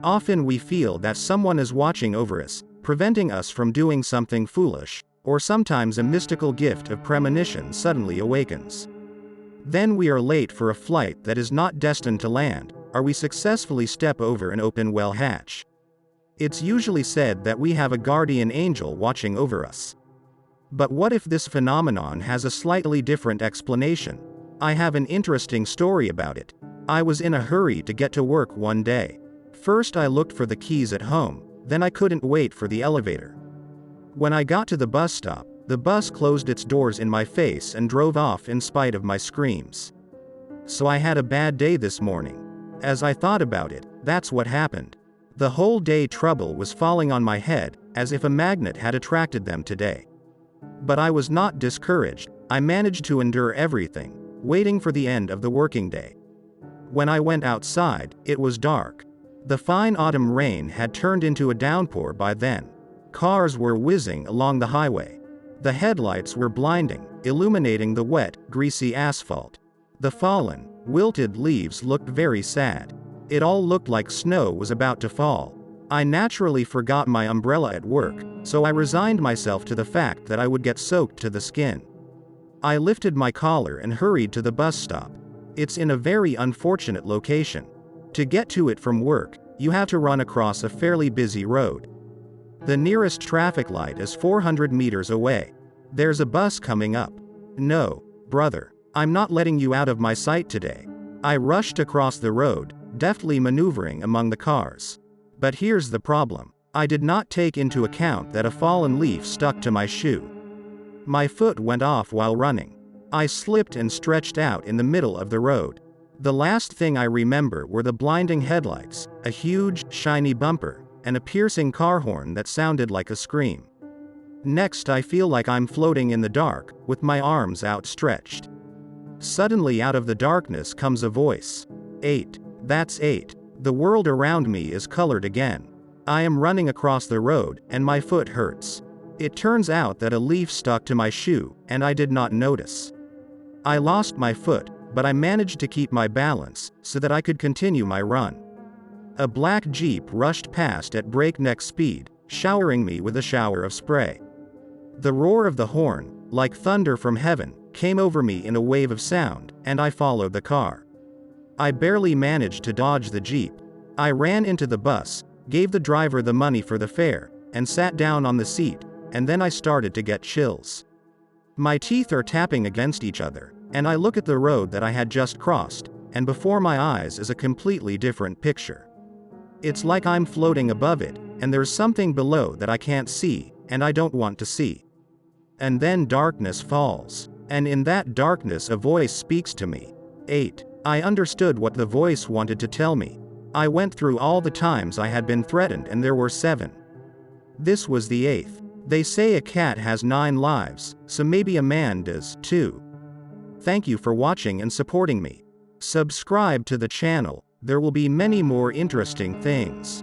Often we feel that someone is watching over us, preventing us from doing something foolish, or sometimes a mystical gift of premonition suddenly awakens. Then we are late for a flight that is not destined to land, or we successfully step over an open well hatch. It's usually said that we have a guardian angel watching over us. But what if this phenomenon has a slightly different explanation? I have an interesting story about it. I was in a hurry to get to work one day. First I looked for the keys at home, then I couldn't wait for the elevator. When I got to the bus stop, the bus closed its doors in my face and drove off in spite of my screams. So I had a bad day this morning. As I thought about it, that's what happened. The whole day trouble was falling on my head, as if a magnet had attracted them today. But I was not discouraged. I managed to endure everything, waiting for the end of the working day. When I went outside, it was dark. The fine autumn rain had turned into a downpour by then. Cars were whizzing along the highway. The headlights were blinding, illuminating the wet, greasy asphalt. The fallen, wilted leaves looked very sad. It all looked like snow was about to fall. I naturally forgot my umbrella at work, so I resigned myself to the fact that I would get soaked to the skin. I lifted my collar and hurried to the bus stop. It's in a very unfortunate location. To get to it from work, you have to run across a fairly busy road. The nearest traffic light is 400 meters away. There's a bus coming up. No, brother, I'm not letting you out of my sight today. I rushed across the road, deftly maneuvering among the cars. But here's the problem. I did not take into account that a fallen leaf stuck to my shoe. My foot went off while running. I slipped and stretched out in the middle of the road. The last thing I remember were the blinding headlights, a huge, shiny bumper, and a piercing car horn that sounded like a scream. Next I feel like I'm floating in the dark, with my arms outstretched. Suddenly out of the darkness comes a voice. 8. That's 8. The world around me is colored again. I am running across the road, and my foot hurts. It turns out that a leaf stuck to my shoe, and I did not notice. I lost my foot, but I managed to keep my balance, so that I could continue my run. A black Jeep rushed past at breakneck speed, showering me with a shower of spray. The roar of the horn, like thunder from heaven, came over me in a wave of sound, and I followed the car. I barely managed to dodge the Jeep. I ran into the bus, gave the driver the money for the fare, and sat down on the seat, and then I started to get chills. My teeth are tapping against each other, and I look at the road that I had just crossed, and before my eyes is a completely different picture. It's like I'm floating above it, and there's something below that I can't see, and I don't want to see. And then darkness falls, and in that darkness a voice speaks to me. 8. I understood what the voice wanted to tell me. I went through all the times I had been threatened and there were 7. This was the 8th. They say a cat has 9 lives, so maybe a man does, too. Thank you for watching and supporting me. Subscribe to the channel, there will be many more interesting things.